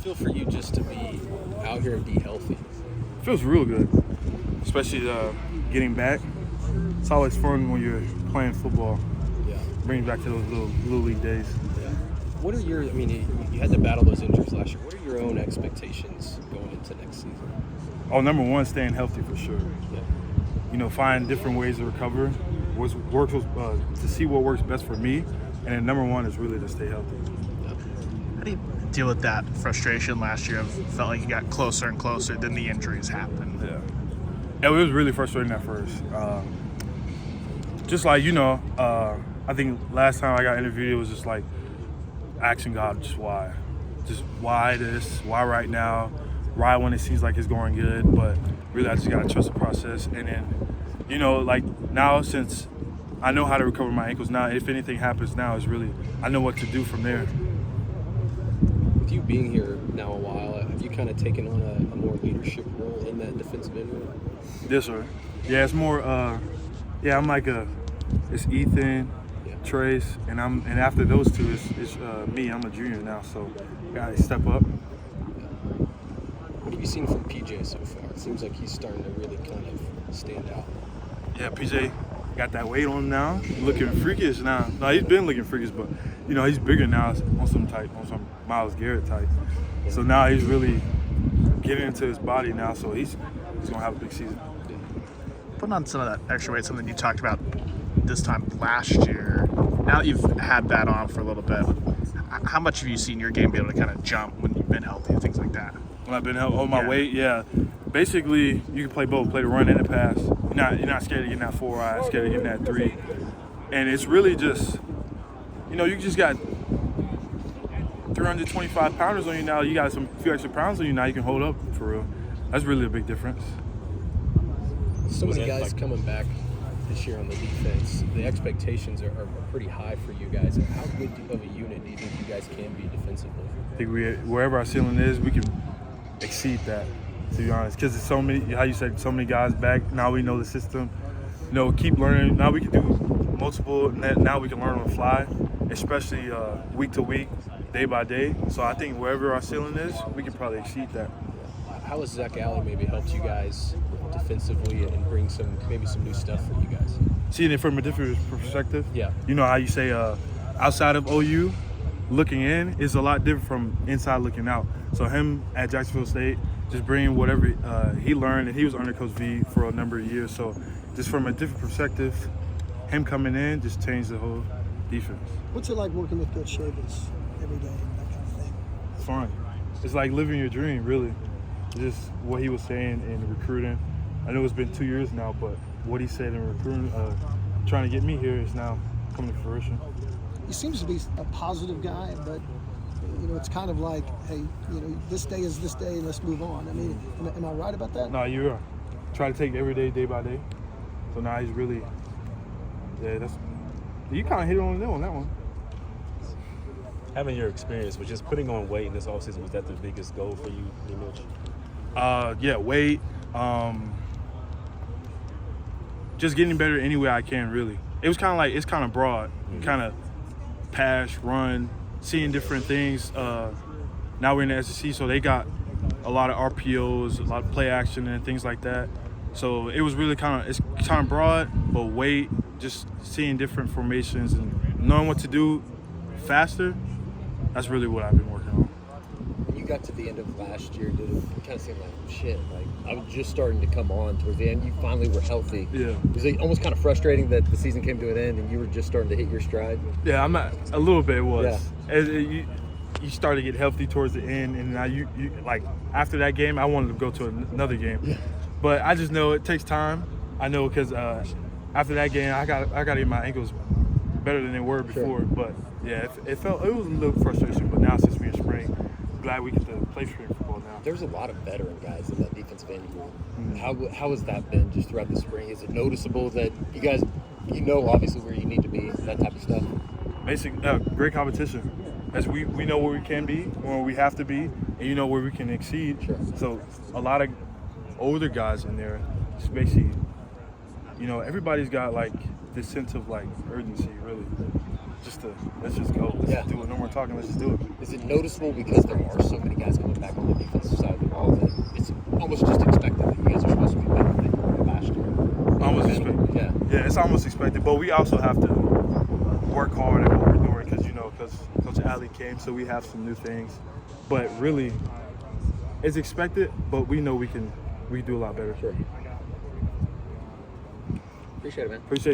feel for you just to be out here and be healthy? Feels real good, especially getting back. It's always fun when you're playing football. Yeah. Brings back to those little league days. Yeah. What are your? I mean, you had to battle those injuries last year. What are your own expectations going into next season? Oh, number one, staying healthy for sure. Yeah. You know, find different ways to recover. To see what works best for me, and then number one is really to stay healthy. How do you deal with that frustration last year? Of felt like you got closer and closer, then the injuries happened. Yeah, it was really frustrating at first. Just like, I think last time I got interviewed, it was just like asking God, just why? Just why this? Why right now? Why when it seems like it's going good? But really, I just got to trust the process. And then, like now, since I know how to recover my ankles now, if anything happens now, it's really, I know what to do from there. With you being here now a while, have you kind of taken on a more leadership role in that defensive end room? Yes, sir. Yeah, it's more. I'm like it's Ethan, Trace, and after those two, it's me. I'm a junior now, so gotta step up. What have you seen from PJ so far? It seems like he's starting to really kind of stand out. Yeah, PJ got that weight on him now. Looking freakish now. No, he's been looking freakish, but he's bigger now on some Myles Garrett type. So now he's really getting into his body now. So he's gonna have a big season. Putting on some of that extra weight, something you talked about this time last year. Now that you've had that on for a little bit, how much have you seen your game be able to kind of jump when you've been healthy and things like that? When I've been healthy, my weight, yeah. Basically, you can play both, play the run and the pass. You're not scared of getting that 4 scared of getting that 3. And it's really just, you just got 325 pounders on you now. You got a few extra pounds on you now. You can hold up for real. That's really a big difference. So many guys coming back this year on the defense. The expectations are pretty high for you guys. How good of a unit do you think you guys can be defensively? I think wherever our ceiling is, we can exceed that, to be honest. Because there's so many, how you said, so many guys back. Now we know the system. Keep learning. Now we can do multiple. Now we can learn on the fly, especially week to week, day by day. So I think wherever our ceiling is, we can probably exceed that. How has Zach Alley maybe helped you guys defensively and bring some new stuff for you guys? Seeing it from a different perspective. Yeah. You know how you say outside of OU, looking in is a lot different from inside looking out. So him at Jacksonville State, just bringing whatever he learned, and he was under Coach V for a number of years. So just from a different perspective, him coming in just changed the whole defense. What's it like working with Coach Chavis every day and that kind of thing? It's fun. It's like living your dream, really. Just what he was saying in recruiting. I know it's been 2 years now, but what he said in recruiting, trying to get me here is now coming to fruition. He seems to be a positive guy, but it's kind of like, hey, this day is this day, let's move on. I mean, am I right about that? No, you are. Try to take it every day, day by day. So now he's really, you kind of hit it on the nail on that one. Having your experience with just putting on weight in this offseason, was that the biggest goal for you, Mitch? Weight. Just getting better any way I can, really. It was it's kind of broad. Kind of pass, run, seeing different things. Now we're in the SEC, so they got a lot of RPOs, a lot of play action and things like that. So it was really it's kind of broad, but weight, just seeing different formations and knowing what to do faster, that's really what I've been working on. When you got to the end of last year, did it kind of seem like, shit, like I was just starting to come on towards the end, you finally were healthy. Yeah. Was it almost kind of frustrating that the season came to an end and you were just starting to hit your stride? Yeah, a little bit it was. Yeah. You started to get healthy towards the end, and now you like after that game, I wanted to go to another game. Yeah. But I just know it takes time. I know because after that game, I got to get my ankles better than they were before. Sure. But yeah, it was a little frustration. But now since we're in spring, I'm glad we get to play spring football now. There's a lot of veteran guys in that defensive end group. Mm-hmm. How has that been just throughout the spring? Is it noticeable that you guys, obviously where you need to be, that type of stuff? Great competition. As we know where we can be, where we have to be, and where we can exceed. Sure. So a lot of older guys in there, just basically, everybody's got like this sense of like urgency, really. let's just go. Let's Yeah. just do it. No more talking. Let's just do it. Is it noticeable because there are so many guys coming back on the defensive side of the ball that it's almost just expected that you guys are supposed to be better than you were last year? Almost expected. Yeah. Yeah, it's almost expected, but we also have to work hard at what we're doing because Coach Alley came, so we have some new things. But really, it's expected, but we know we can do a lot better. Sure. Appreciate it, man. Appreciate